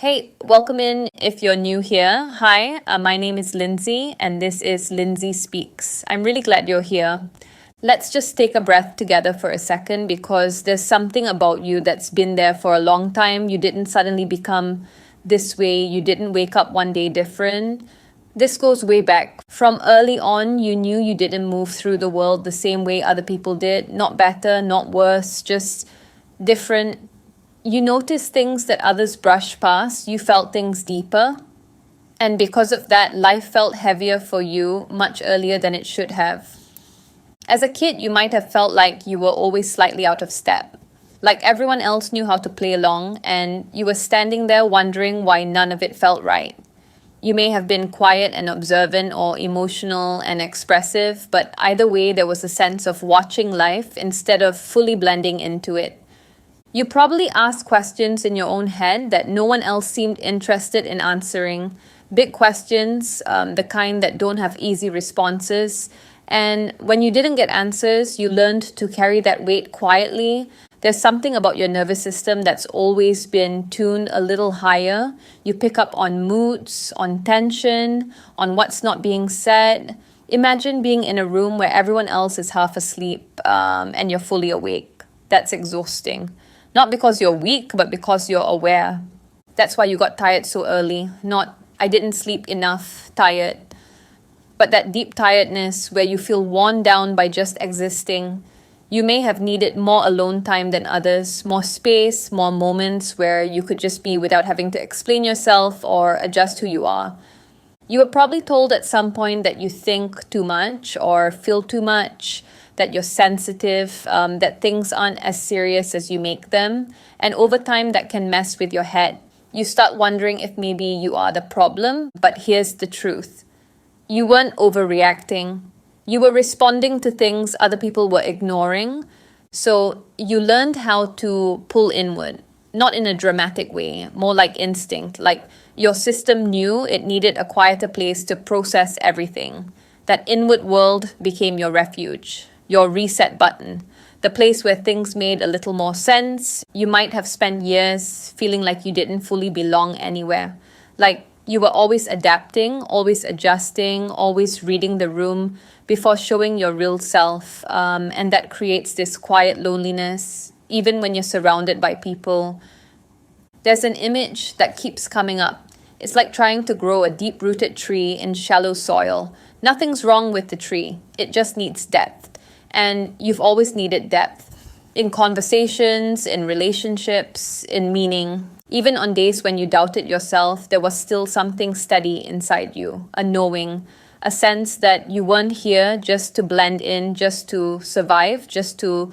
Hey, welcome in if you're new here. Hi, my name is Lindsay, and this is Lindsay Speaks. I'm really glad you're here. Let's just take a breath together for a second because there's something about you that's been there for a long time. You didn't suddenly become this way, you didn't wake up one day different. This goes way back. From early on, you knew you didn't move through the world the same way other people did. Not better, not worse, just different. You noticed things that others brushed past, you felt things deeper, and because of that, life felt heavier for you much earlier than it should have. As a kid, you might have felt like you were always slightly out of step, like everyone else knew how to play along, and you were standing there wondering why none of it felt right. You may have been quiet and observant or emotional and expressive, but either way, there was a sense of watching life instead of fully blending into it. You probably asked questions in your own head that no one else seemed interested in answering. Big questions, the kind that don't have easy responses. And when you didn't get answers, you learned to carry that weight quietly. There's something about your nervous system that's always been tuned a little higher. You pick up on moods, on tension, on what's not being said. Imagine being in a room where everyone else is half asleep and you're fully awake. That's exhausting. Not because you're weak, but because you're aware. That's why you got tired so early. Not, I didn't sleep enough, tired. But that deep tiredness where you feel worn down by just existing. You may have needed more alone time than others, more space, more moments where you could just be without having to explain yourself or adjust who you are. You were probably told at some point that you think too much or feel too much, that you're sensitive, that things aren't as serious as you make them. And over time, that can mess with your head. You start wondering if maybe you are the problem, but here's the truth. You weren't overreacting. You were responding to things other people were ignoring. So you learned how to pull inward, not in a dramatic way, more like instinct, like your system knew it needed a quieter place to process everything. That inward world became your refuge, your reset button, the place where things made a little more sense. You might have spent years feeling like you didn't fully belong anywhere, like you were always adapting, always adjusting, always reading the room before showing your real self. And that creates this quiet loneliness, even when you're surrounded by people. There's an image that keeps coming up. It's like trying to grow a deep-rooted tree in shallow soil. Nothing's wrong with the tree. It just needs depth. And you've always needed depth. In conversations, in relationships, in meaning. Even on days when you doubted yourself, there was still something steady inside you. A knowing, a sense that you weren't here just to blend in, just to survive, just to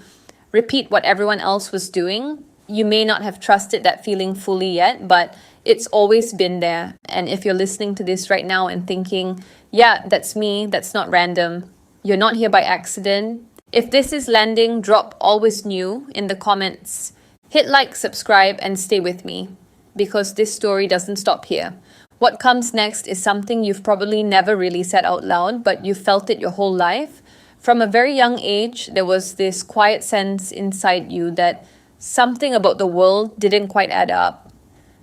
repeat what everyone else was doing. You may not have trusted that feeling fully yet, but it's always been there. And if you're listening to this right now and thinking, yeah, that's me, that's not random, you're not here by accident. If this is landing, drop always new in the comments. Hit like, subscribe, and stay with me because this story doesn't stop here. What comes next is something you've probably never really said out loud, but you felt it your whole life. From a very young age, there was this quiet sense inside you that something about the world didn't quite add up.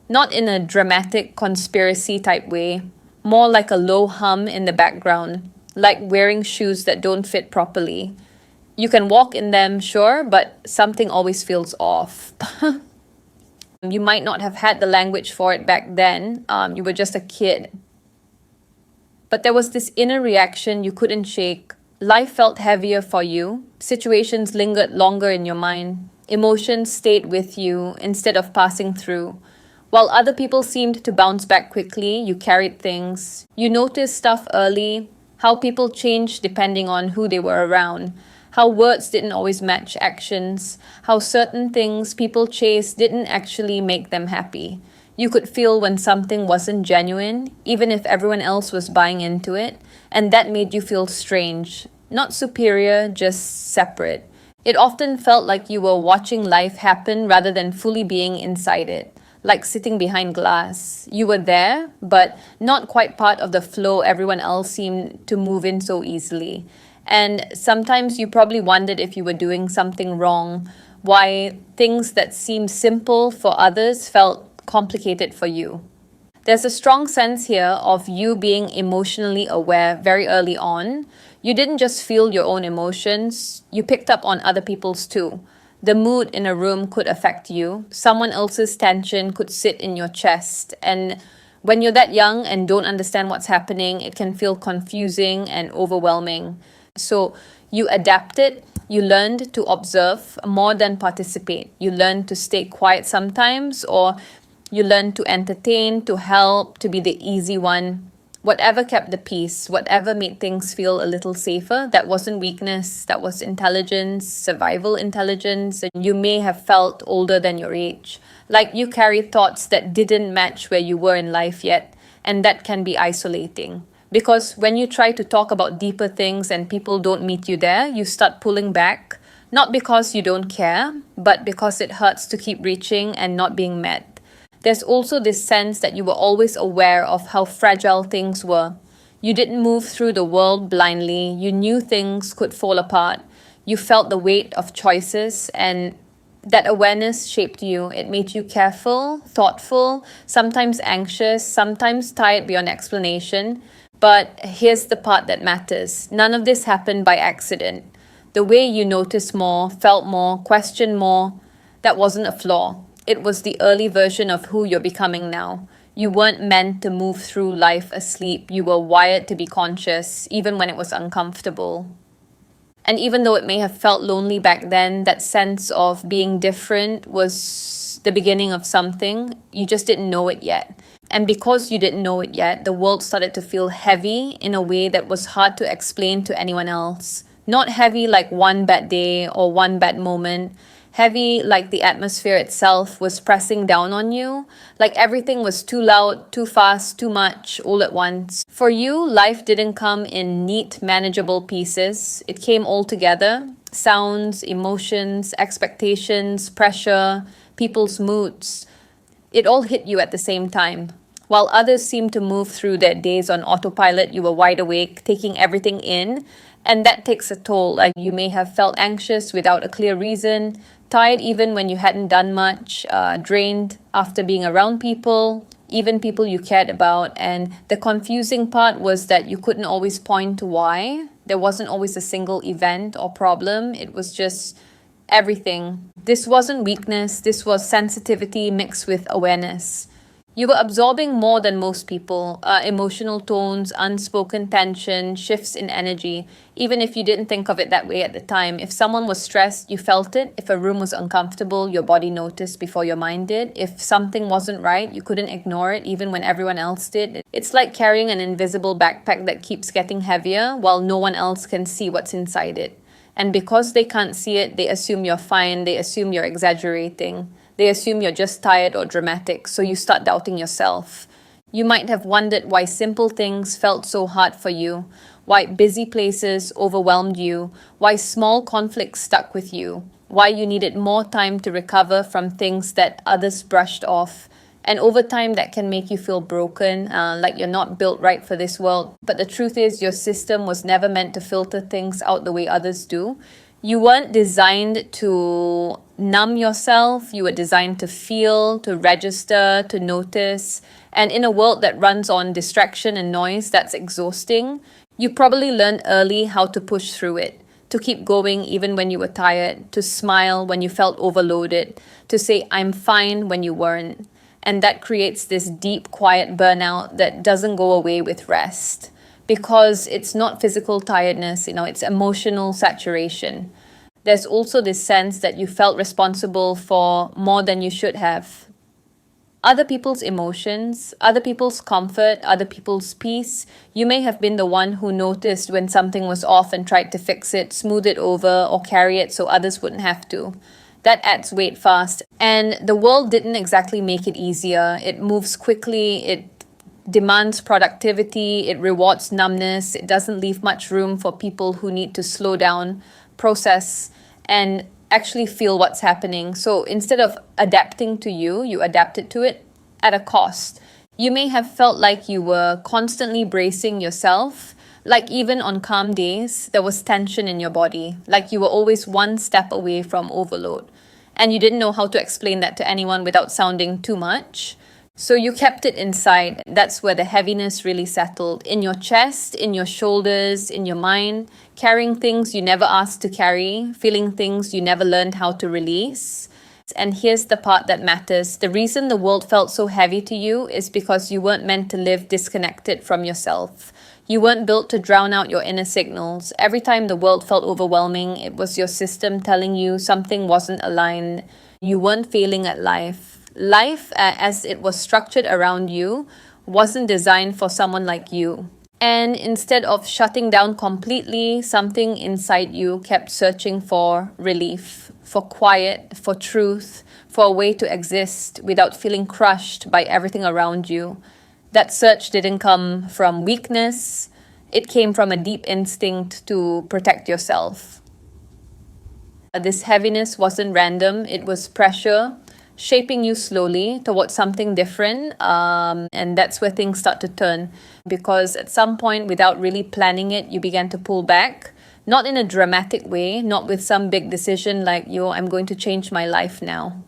Not in a dramatic conspiracy type way, more like a low hum in the background, like wearing shoes that don't fit properly. You can walk in them, sure, but something always feels off. You might not have had the language for it back then. You were just a kid. But there was this inner reaction you couldn't shake. Life felt heavier for you. Situations lingered longer in your mind. Emotions stayed with you instead of passing through. While other people seemed to bounce back quickly, you carried things. You noticed stuff early, how people changed depending on who they were around. How words didn't always match actions, how certain things people chased didn't actually make them happy. You could feel when something wasn't genuine, even if everyone else was buying into it, and that made you feel strange, not superior, just separate. It often felt like you were watching life happen rather than fully being inside it, like sitting behind glass. You were there, but not quite part of the flow everyone else seemed to move in so easily. And sometimes you probably wondered if you were doing something wrong, why things that seemed simple for others felt complicated for you. There's a strong sense here of you being emotionally aware very early on. You didn't just feel your own emotions, you picked up on other people's too. The mood in a room could affect you. Someone else's tension could sit in your chest. And when you're that young and don't understand what's happening, it can feel confusing and overwhelming. So you adapted, you learned to observe more than participate. You learned to stay quiet sometimes, or you learned to entertain, to help, to be the easy one. Whatever kept the peace, whatever made things feel a little safer, that wasn't weakness, that was intelligence, survival intelligence. And you may have felt older than your age, like you carried thoughts that didn't match where you were in life yet, and that can be isolating. Because when you try to talk about deeper things and people don't meet you there, you start pulling back, not because you don't care, but because it hurts to keep reaching and not being met. There's also this sense that you were always aware of how fragile things were. You didn't move through the world blindly. You knew things could fall apart. You felt the weight of choices, and that awareness shaped you. It made you careful, thoughtful, sometimes anxious, sometimes tired beyond explanation. But here's the part that matters. None of this happened by accident. The way you noticed more, felt more, questioned more, that wasn't a flaw. It was the early version of who you're becoming now. You weren't meant to move through life asleep. You were wired to be conscious, even when it was uncomfortable. And even though it may have felt lonely back then, that sense of being different was the beginning of something. You just didn't know it yet. And because you didn't know it yet, the world started to feel heavy in a way that was hard to explain to anyone else. Not heavy like one bad day or one bad moment. Heavy like the atmosphere itself was pressing down on you, like everything was too loud, too fast, too much, all at once. For you, life didn't come in neat, manageable pieces. It came all together. Sounds, emotions, expectations, pressure, people's moods. It all hit you at the same time. While others seemed to move through their days on autopilot, you were wide awake, taking everything in. And that takes a toll. Like you may have felt anxious without a clear reason, tired even when you hadn't done much, drained after being around people, even people you cared about. And the confusing part was that you couldn't always point to why. There wasn't always a single event or problem. It was just everything. This wasn't weakness. This was sensitivity mixed with awareness. You were absorbing more than most people, emotional tones, unspoken tension, shifts in energy, even if you didn't think of it that way at the time. If someone was stressed, you felt it. If a room was uncomfortable, your body noticed before your mind did. If something wasn't right, you couldn't ignore it, even when everyone else did. It's like carrying an invisible backpack that keeps getting heavier while no one else can see what's inside it. And because they can't see it, they assume you're fine, they assume you're exaggerating. They assume you're just tired or dramatic, so you start doubting yourself. You might have wondered why simple things felt so hard for you, why busy places overwhelmed you, why small conflicts stuck with you, why you needed more time to recover from things that others brushed off. And over time, that can make you feel broken, like you're not built right for this world. But the truth is, your system was never meant to filter things out the way others do. You weren't designed to numb yourself. You were designed to feel, to register, to notice. And in a world that runs on distraction and noise that's exhausting, you probably learned early how to push through it, to keep going even when you were tired, to smile when you felt overloaded, to say, I'm fine when you weren't. And that creates this deep, quiet burnout that doesn't go away with rest. Because it's not physical tiredness, it's emotional saturation. There's also this sense that you felt responsible for more than you should have. Other people's emotions, other people's comfort, other people's peace. You may have been the one who noticed when something was off and tried to fix it, smooth it over, or carry it so others wouldn't have to. That adds weight fast. And the world didn't exactly make it easier. It moves quickly, it demands productivity, it rewards numbness, it doesn't leave much room for people who need to slow down, process, and actually feel what's happening. So instead of adapting to you, you adapted to it at a cost. You may have felt like you were constantly bracing yourself, like even on calm days, there was tension in your body, like you were always one step away from overload. And you didn't know how to explain that to anyone without sounding too much. So you kept it inside. That's where the heaviness really settled. In your chest, in your shoulders, in your mind, carrying things you never asked to carry, feeling things you never learned how to release. And here's the part that matters. The reason the world felt so heavy to you is because you weren't meant to live disconnected from yourself. You weren't built to drown out your inner signals. Every time the world felt overwhelming, it was your system telling you something wasn't aligned. You weren't feeling at life. Life, as it was structured around you, wasn't designed for someone like you. And instead of shutting down completely, something inside you kept searching for relief, for quiet, for truth, for a way to exist without feeling crushed by everything around you. That search didn't come from weakness, it came from a deep instinct to protect yourself. This heaviness wasn't random, it was pressure shaping you slowly towards something different, and that's where things start to turn, because at some point, without really planning it, you began to pull back, not in a dramatic way, not with some big decision like, I'm going to change my life now.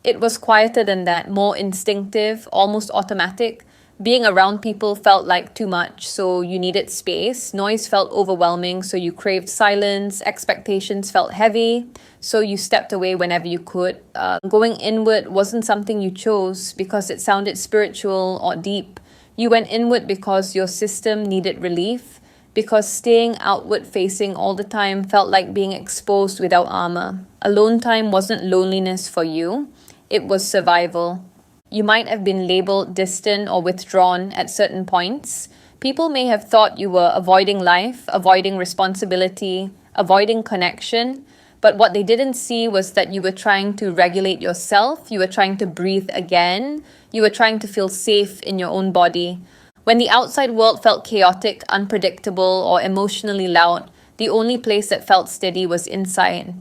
It was quieter than that, more instinctive, almost automatic. Being around people felt like too much, so you needed space. Noise felt overwhelming, so you craved silence. Expectations felt heavy, so you stepped away whenever you could. Going inward wasn't something you chose because it sounded spiritual or deep. You went inward because your system needed relief, because staying outward facing all the time felt like being exposed without armor. Alone time wasn't loneliness for you, it was survival. You might have been labeled distant or withdrawn at certain points. People may have thought you were avoiding life, avoiding responsibility, avoiding connection. But what they didn't see was that you were trying to regulate yourself, you were trying to breathe again, you were trying to feel safe in your own body. When the outside world felt chaotic, unpredictable, or emotionally loud, the only place that felt steady was inside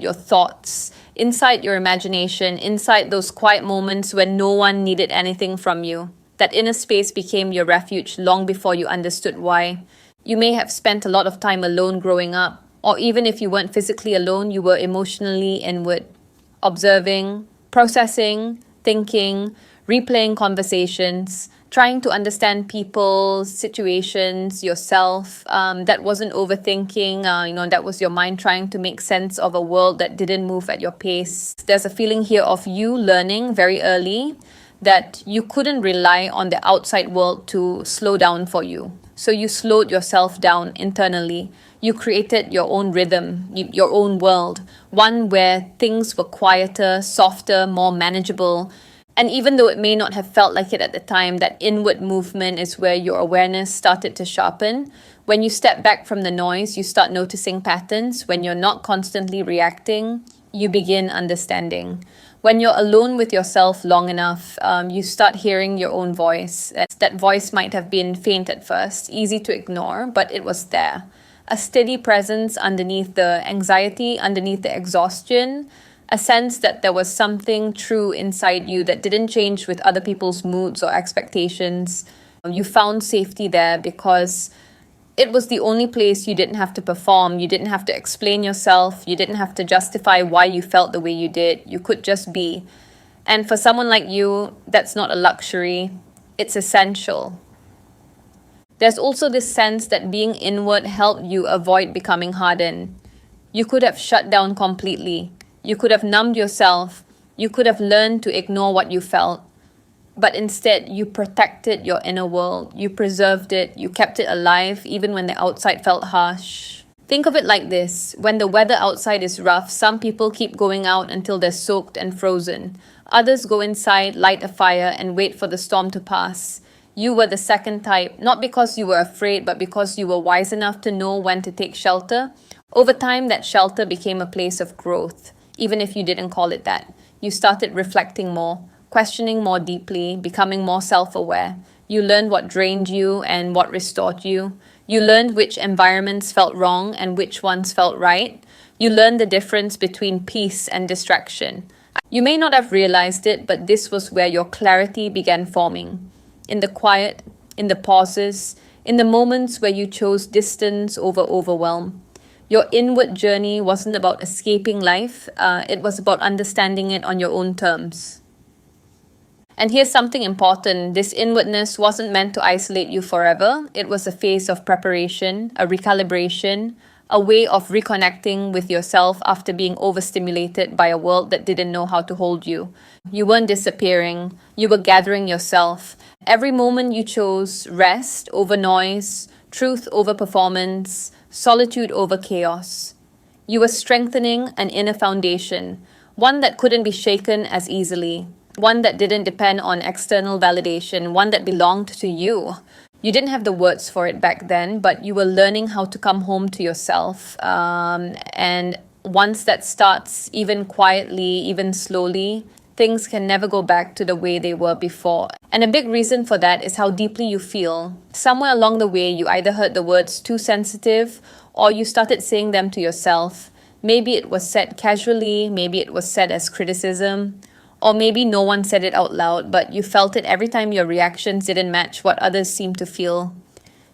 your thoughts, inside your imagination, inside those quiet moments when no one needed anything from you. That inner space became your refuge long before you understood why. You may have spent a lot of time alone growing up, or even if you weren't physically alone, you were emotionally inward, observing, processing, thinking, replaying conversations, trying to understand people, situations, yourself. That wasn't overthinking, that was your mind trying to make sense of a world that didn't move at your pace. There's a feeling here of you learning very early that you couldn't rely on the outside world to slow down for you. So you slowed yourself down internally. You created your own rhythm, your own world, one where things were quieter, softer, more manageable. And even though it may not have felt like it at the time, that inward movement is where your awareness started to sharpen. When you step back from the noise, you start noticing patterns. When you're not constantly reacting, you begin understanding. When you're alone with yourself long enough, you start hearing your own voice. That voice might have been faint at first, easy to ignore, but it was there. A steady presence underneath the anxiety, underneath the exhaustion, a sense that there was something true inside you that didn't change with other people's moods or expectations. You found safety there because it was the only place you didn't have to perform. You didn't have to explain yourself. You didn't have to justify why you felt the way you did. You could just be. And for someone like you, that's not a luxury. It's essential. There's also this sense that being inward helped you avoid becoming hardened. You could have shut down completely. You could have numbed yourself. You could have learned to ignore what you felt. But instead, you protected your inner world. You preserved it. You kept it alive even when the outside felt harsh. Think of it like this. When the weather outside is rough, some people keep going out until they're soaked and frozen. Others go inside, light a fire, and wait for the storm to pass. You were the second type, not because you were afraid, but because you were wise enough to know when to take shelter. Over time, that shelter became a place of growth. Even if you didn't call it that. You started reflecting more, questioning more deeply, becoming more self-aware. You learned what drained you and what restored you. You learned which environments felt wrong and which ones felt right. You learned the difference between peace and distraction. You may not have realized it, but this was where your clarity began forming. In the quiet, in the pauses, in the moments where you chose distance over overwhelm. Your inward journey wasn't about escaping life, it was about understanding it on your own terms. And here's something important. This inwardness wasn't meant to isolate you forever. It was a phase of preparation, a recalibration, a way of reconnecting with yourself after being overstimulated by a world that didn't know how to hold you. You weren't disappearing, you were gathering yourself. Every moment you chose rest over noise, truth over performance, solitude over chaos. You were strengthening an inner foundation, one that couldn't be shaken as easily, one that didn't depend on external validation, one that belonged to you. You didn't have the words for it back then, but you were learning how to come home to yourself. And once that starts, even quietly, even slowly, things can never go back to the way they were before. And a big reason for that is how deeply you feel. Somewhere along the way, you either heard the words too sensitive or you started saying them to yourself. Maybe it was said casually, maybe it was said as criticism, or maybe no one said it out loud, but you felt it every time your reactions didn't match what others seemed to feel.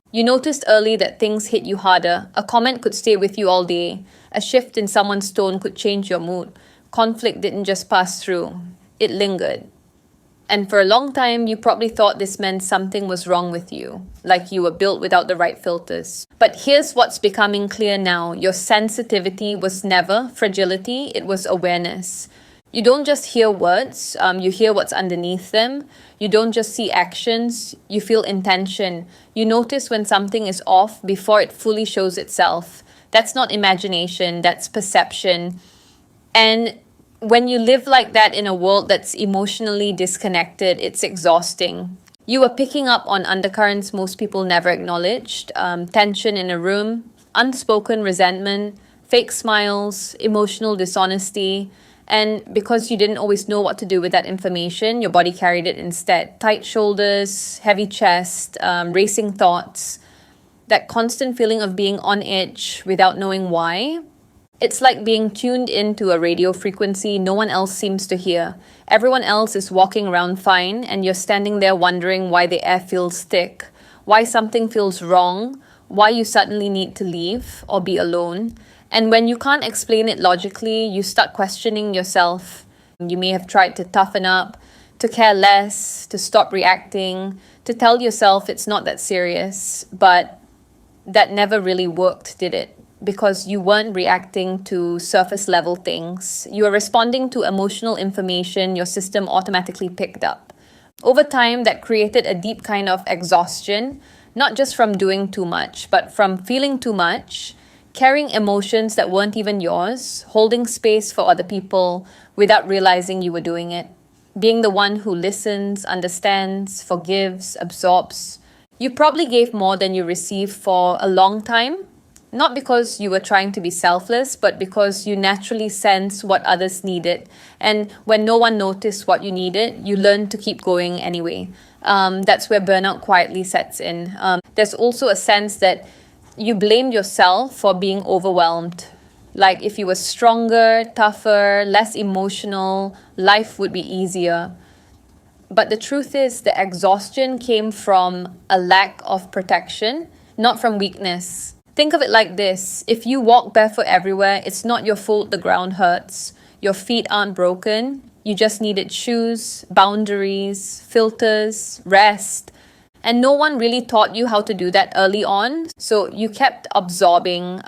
You noticed early that things hit you harder. A comment could stay with you all day. A shift in someone's tone could change your mood. Conflict didn't just pass through, it lingered. And for a long time, you probably thought this meant something was wrong with you, like you were built without the right filters. But here's what's becoming clear now. Your sensitivity was never fragility, it was awareness. You don't just hear words, you hear what's underneath them. You don't just see actions, you feel intention. You notice when something is off before it fully shows itself. That's not imagination, that's perception. And when you live like that in a world that's emotionally disconnected, it's exhausting. You are picking up on undercurrents most people never acknowledged, tension in a room, unspoken resentment, fake smiles, emotional dishonesty. And because you didn't always know what to do with that information, your body carried it instead. Tight shoulders, heavy chest, racing thoughts, that constant feeling of being on edge without knowing why. It's like being tuned into a radio frequency no one else seems to hear. Everyone else is walking around fine, and you're standing there wondering why the air feels thick, why something feels wrong, why you suddenly need to leave or be alone. And when you can't explain it logically, you start questioning yourself. You may have tried to toughen up, to care less, to stop reacting, to tell yourself it's not that serious, but that never really worked, did it? Because you weren't reacting to surface level things. You were responding to emotional information your system automatically picked up. Over time, that created a deep kind of exhaustion, not just from doing too much, but from feeling too much, carrying emotions that weren't even yours, holding space for other people without realizing you were doing it, being the one who listens, understands, forgives, absorbs. You probably gave more than you received for a long time, not because you were trying to be selfless, but because you naturally sense what others needed. And when no one noticed what you needed, you learned to keep going anyway. That's where burnout quietly sets in. There's also a sense that you blamed yourself for being overwhelmed. Like if you were stronger, tougher, less emotional, life would be easier. But the truth is, the exhaustion came from a lack of protection, not from weakness. Think of it like this. If you walk barefoot everywhere, it's not your fault the ground hurts. Your feet aren't broken. You just needed shoes, boundaries, filters, rest. And no one really taught you how to do that early on. So you kept absorbing,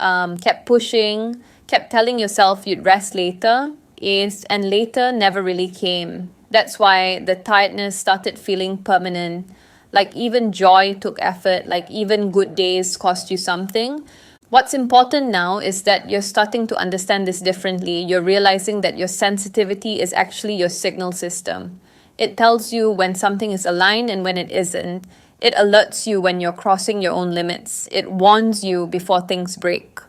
kept pushing, kept telling yourself you'd rest later, and later never really came. That's why the tiredness started feeling permanent. Like even joy took effort, like even good days cost you something. What's important now is that you're starting to understand this differently. You're realizing that your sensitivity is actually your signal system. It tells you when something is aligned and when it isn't. It alerts you when you're crossing your own limits. It warns you before things break.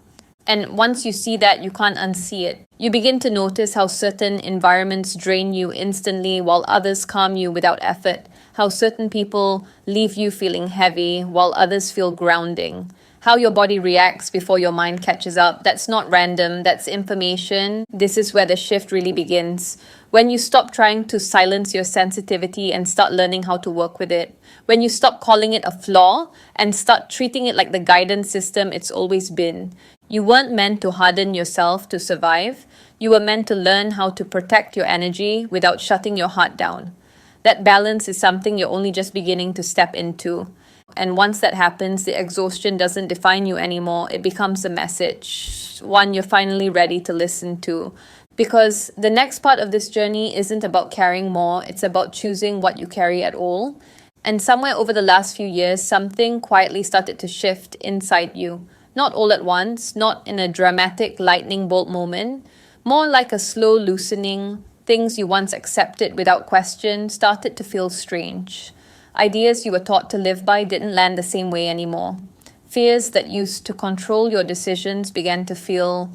And once you see that, you can't unsee it. You begin to notice how certain environments drain you instantly while others calm you without effort. How certain people leave you feeling heavy while others feel grounding. How your body reacts before your mind catches up. That's not random, that's information. This is where the shift really begins. When you stop trying to silence your sensitivity and start learning how to work with it. When you stop calling it a flaw and start treating it like the guidance system it's always been. You weren't meant to harden yourself to survive. You were meant to learn how to protect your energy without shutting your heart down. That balance is something you're only just beginning to step into. And once that happens, the exhaustion doesn't define you anymore. It becomes a message, one you're finally ready to listen to. Because the next part of this journey isn't about carrying more, it's about choosing what you carry at all. And somewhere over the last few years, something quietly started to shift inside you. Not all at once, not in a dramatic lightning bolt moment, more like a slow loosening. Things you once accepted without question started to feel strange. Ideas you were taught to live by didn't land the same way anymore. Fears that used to control your decisions began to feel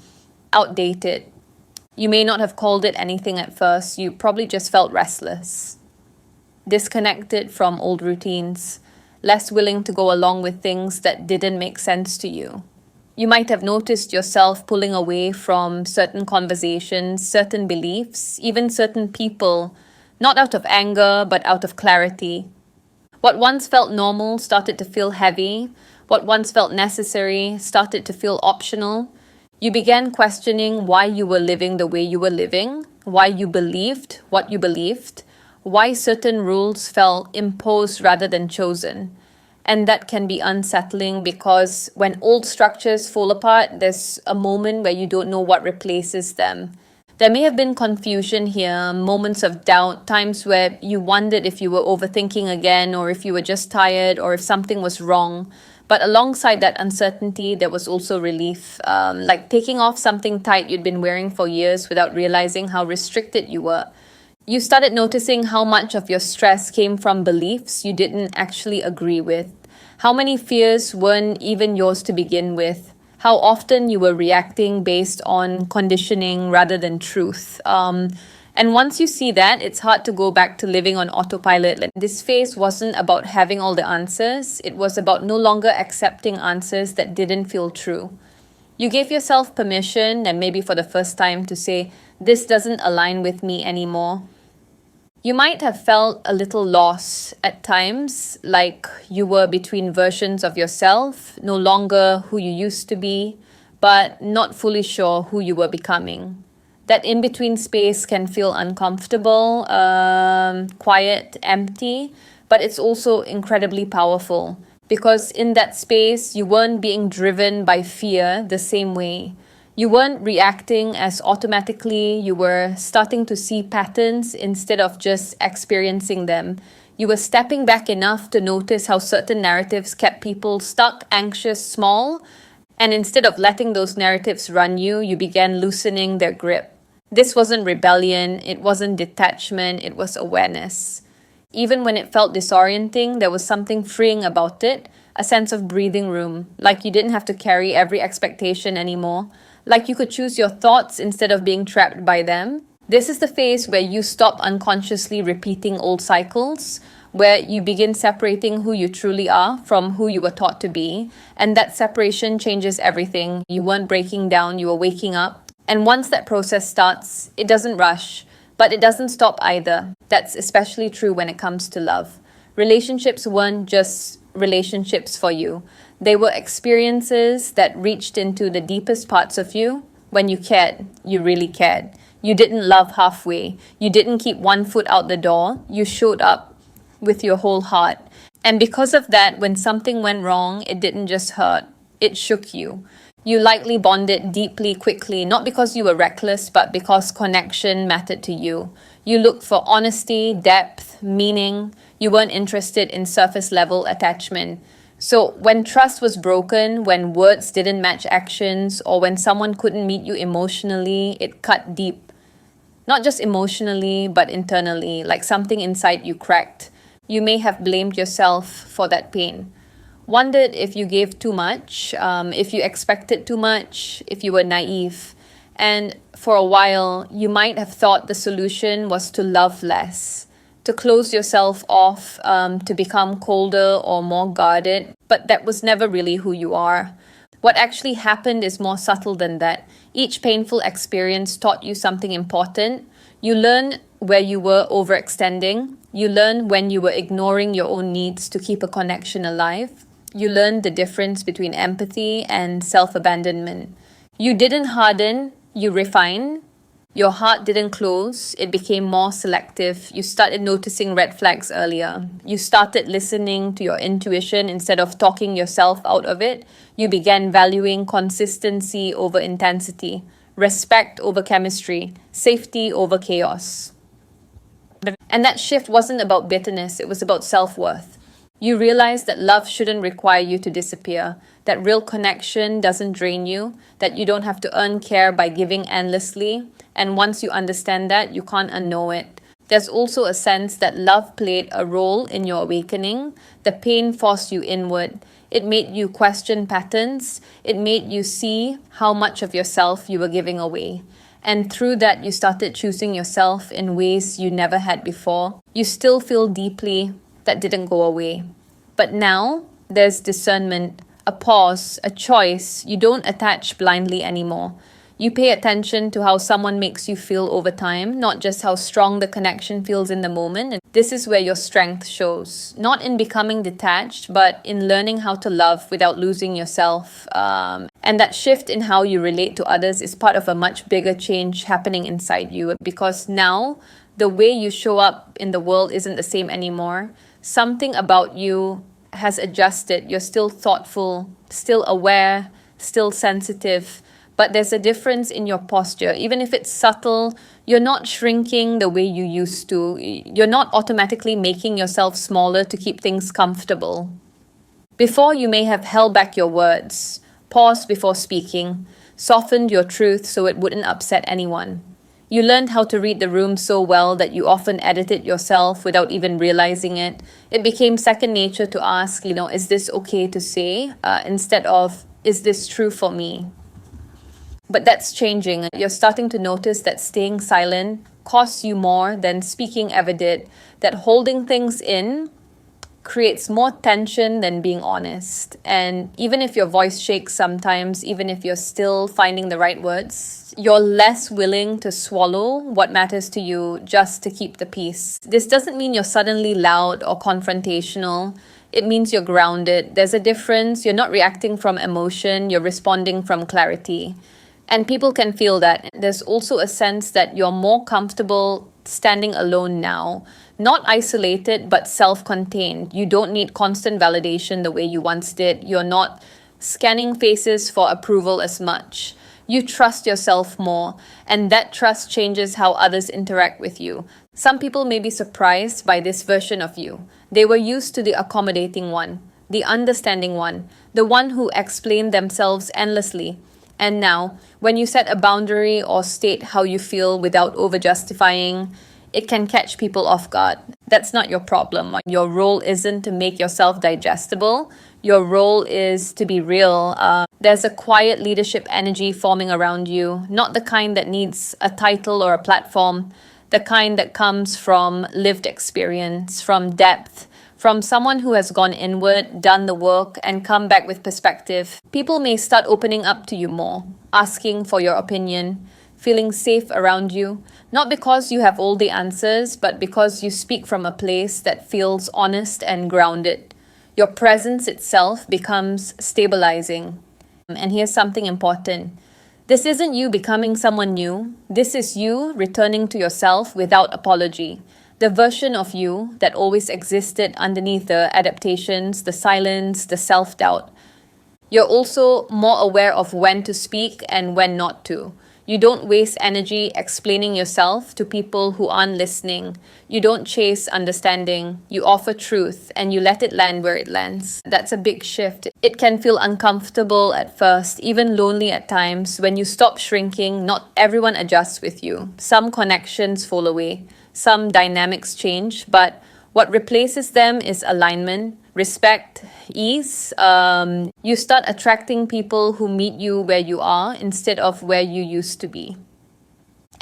outdated. You may not have called it anything at first, you probably just felt restless, disconnected from old routines, less willing to go along with things that didn't make sense to you. You might have noticed yourself pulling away from certain conversations, certain beliefs, even certain people, not out of anger, but out of clarity. What once felt normal started to feel heavy. What once felt necessary started to feel optional. You began questioning why you were living the way you were living, why you believed what you believed, why certain rules felt imposed rather than chosen. And that can be unsettling because when old structures fall apart, there's a moment where you don't know what replaces them. There may have been confusion here, moments of doubt, times where you wondered if you were overthinking again, or if you were just tired, or if something was wrong. But alongside that uncertainty, there was also relief, like taking off something tight you'd been wearing for years without realizing how restricted you were. You started noticing how much of your stress came from beliefs you didn't actually agree with, how many fears weren't even yours to begin with, how often you were reacting based on conditioning rather than truth. And once you see that, it's hard to go back to living on autopilot. Like, this phase wasn't about having all the answers. It was about no longer accepting answers that didn't feel true. You gave yourself permission, and maybe for the first time, to say, this doesn't align with me anymore. You might have felt a little lost at times, like you were between versions of yourself, no longer who you used to be, but not fully sure who you were becoming. That in-between space can feel uncomfortable, quiet, empty, but it's also incredibly powerful because in that space, you weren't being driven by fear the same way. You weren't reacting as automatically. You were starting to see patterns instead of just experiencing them. You were stepping back enough to notice how certain narratives kept people stuck, anxious, small. And instead of letting those narratives run you, you began loosening their grip. This wasn't rebellion, it wasn't detachment, it was awareness. Even when it felt disorienting, there was something freeing about it, a sense of breathing room, like you didn't have to carry every expectation anymore. Like you could choose your thoughts instead of being trapped by them. This is the phase where you stop unconsciously repeating old cycles, where you begin separating who you truly are from who you were taught to be. And that separation changes everything. You weren't breaking down, you were waking up. And once that process starts, it doesn't rush, but it doesn't stop either. That's especially true when it comes to love. Relationships weren't just relationships for you. They were experiences that reached into the deepest parts of you. When you cared, you really cared. You didn't love halfway. You didn't keep one foot out the door. You showed up with your whole heart. And because of that, when something went wrong, it didn't just hurt. It shook you. You likely bonded deeply, quickly, not because you were reckless, but because connection mattered to you. You looked for honesty, depth, meaning. You weren't interested in surface level attachment. So when trust was broken, when words didn't match actions, or when someone couldn't meet you emotionally, it cut deep. Not just emotionally, but internally, like something inside you cracked. You may have blamed yourself for that pain. Wondered if you gave too much, if you expected too much, if you were naive. And for a while, you might have thought the solution was to love less, to close yourself off, to become colder or more guarded, but that was never really who you are. What actually happened is more subtle than that. Each painful experience taught you something important. You learned where you were overextending. You learned when you were ignoring your own needs to keep a connection alive. You learned the difference between empathy and self-abandonment. You didn't harden, you refined. Your heart didn't close, it became more selective. You started noticing red flags earlier. You started listening to your intuition instead of talking yourself out of it. You began valuing consistency over intensity, respect over chemistry, safety over chaos. And that shift wasn't about bitterness, it was about self-worth. You realized that love shouldn't require you to disappear, that real connection doesn't drain you, that you don't have to earn care by giving endlessly. And once you understand that, you can't unknow it. There's also a sense that love played a role in your awakening. The pain forced you inward. It made you question patterns. It made you see how much of yourself you were giving away. And through that, you started choosing yourself in ways you never had before. You still feel deeply. That didn't go away. But now, there's discernment, a pause, a choice. You don't attach blindly anymore. You pay attention to how someone makes you feel over time, not just how strong the connection feels in the moment. And this is where your strength shows. Not in becoming detached, but in learning how to love without losing yourself. And that shift in how you relate to others is part of a much bigger change happening inside you, because now the way you show up in the world isn't the same anymore. Something about you has adjusted. You're still thoughtful, still aware, still sensitive, but there's a difference in your posture. Even if it's subtle, you're not shrinking the way you used to. You're not automatically making yourself smaller to keep things comfortable. Before, you may have held back your words, paused before speaking, softened your truth so it wouldn't upset anyone. You learned how to read the room so well that you often edited yourself without even realizing it. It became second nature to ask, is this okay to say? Instead of, is this true for me? But that's changing. You're starting to notice that staying silent costs you more than speaking ever did. That holding things in creates more tension than being honest. And even if your voice shakes sometimes, even if you're still finding the right words, you're less willing to swallow what matters to you just to keep the peace. This doesn't mean you're suddenly loud or confrontational. It means you're grounded. There's a difference. You're not reacting from emotion, you're responding from clarity. And people can feel that. There's also a sense that you're more comfortable standing alone now. Not isolated, but self-contained. You don't need constant validation the way you once did. You're not scanning faces for approval as much. You trust yourself more, and that trust changes how others interact with you. Some people may be surprised by this version of you. They were used to the accommodating one, the understanding one, the one who explained themselves endlessly. And now, when you set a boundary or state how you feel without over-justifying, it can catch people off guard. That's not your problem. Your role isn't to make yourself digestible. Your role is to be real. There's a quiet leadership energy forming around you, not the kind that needs a title or a platform, the kind that comes from lived experience, from depth, from someone who has gone inward, done the work, and come back with perspective. People may start opening up to you more, asking for your opinion, feeling safe around you, not because you have all the answers, but because you speak from a place that feels honest and grounded. Your presence itself becomes stabilizing. And here's something important. This isn't you becoming someone new. This is you returning to yourself without apology. The version of you that always existed underneath the adaptations, the silence, the self-doubt. You're also more aware of when to speak and when not to. You don't waste energy explaining yourself to people who aren't listening. You don't chase understanding. You offer truth and you let it land where it lands. That's a big shift. It can feel uncomfortable at first, even lonely at times. When you stop shrinking, not everyone adjusts with you. Some connections fall away. Some dynamics change, but what replaces them is alignment, respect, ease. You start attracting people who meet you where you are instead of where you used to be.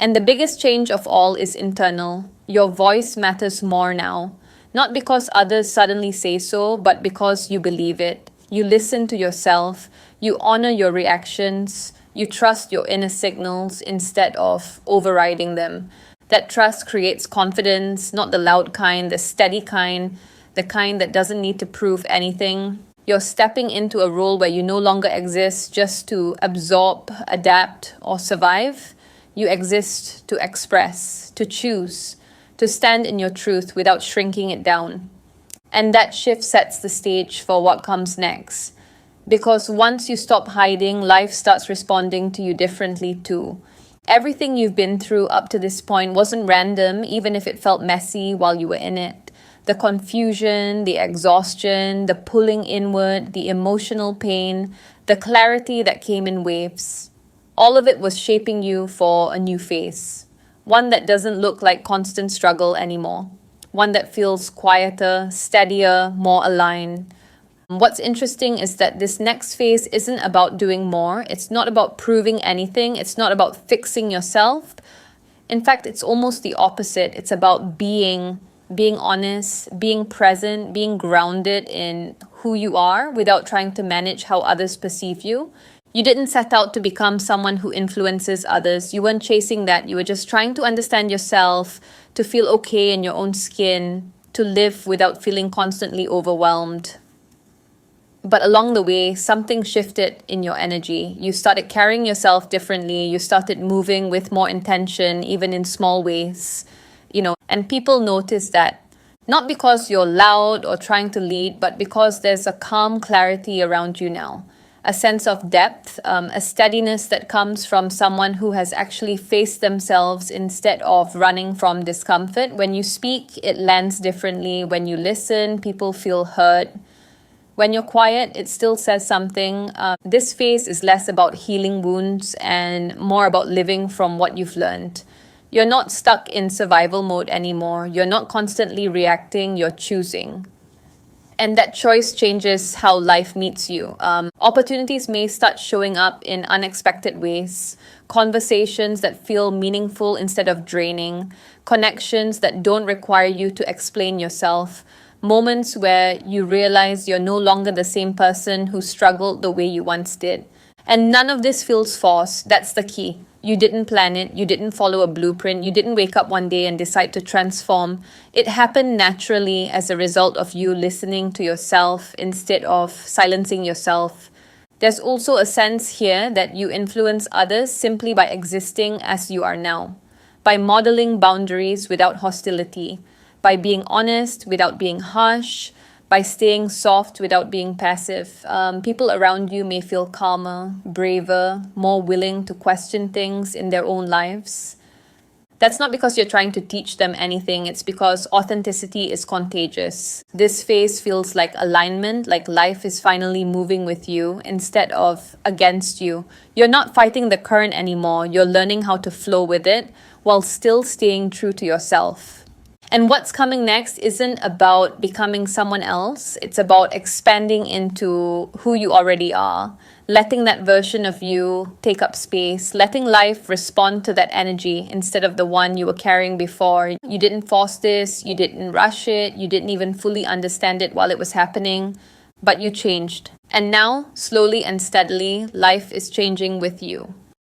And the biggest change of all is internal. Your voice matters more now, not because others suddenly say so, but because you believe it. You listen to yourself, you honor your reactions, you trust your inner signals instead of overriding them. That trust creates confidence, not the loud kind, the steady kind, the kind that doesn't need to prove anything. You're stepping into a role where you no longer exist just to absorb, adapt, or survive. You exist to express, to choose, to stand in your truth without shrinking it down. And that shift sets the stage for what comes next. Because once you stop hiding, life starts responding to you differently too. Everything you've been through up to this point wasn't random, even if it felt messy while you were in it. The confusion, the exhaustion, the pulling inward, the emotional pain, the clarity that came in waves. All of it was shaping you for a new phase. One that doesn't look like constant struggle anymore. One that feels quieter, steadier, more aligned. What's interesting is that this next phase isn't about doing more. It's not about proving anything. It's not about fixing yourself. In fact, it's almost the opposite. It's about being honest, being present, being grounded in who you are without trying to manage how others perceive you. You didn't set out to become someone who influences others. You weren't chasing that. You were just trying to understand yourself, to feel okay in your own skin, to live without feeling constantly overwhelmed. But along the way, something shifted in your energy. You started carrying yourself differently. You started moving with more intention, even in small ways. And people notice that. Not because you're loud or trying to lead, but because there's a calm clarity around you now. A sense of depth, a steadiness that comes from someone who has actually faced themselves instead of running from discomfort. When you speak, it lands differently. When you listen, people feel heard. When you're quiet, it still says something. This phase is less about healing wounds and more about living from what you've learned. You're not stuck in survival mode anymore. You're not constantly reacting, you're choosing. And that choice changes how life meets you. Opportunities may start showing up in unexpected ways. Conversations that feel meaningful instead of draining. Connections that don't require you to explain yourself. Moments where you realize you're no longer the same person who struggled the way you once did. And none of this feels forced. That's the key. You didn't plan it. You didn't follow a blueprint. You didn't wake up one day and decide to transform. It happened naturally as a result of you listening to yourself instead of silencing yourself. There's also a sense here that you influence others simply by existing as you are now, by modeling boundaries without hostility, by being honest without being harsh, by staying soft without being passive. People around you may feel calmer, braver, more willing to question things in their own lives. That's not because you're trying to teach them anything. It's because authenticity is contagious. This phase feels like alignment, like life is finally moving with you instead of against you. You're not fighting the current anymore. You're learning how to flow with it while still staying true to yourself. And what's coming next isn't about becoming someone else. It's about expanding into who you already are, letting that version of you take up space, letting life respond to that energy instead of the one you were carrying before. You didn't force this, you didn't rush it, you didn't even fully understand it while it was happening, but you changed. And now, slowly and steadily, life is changing with you.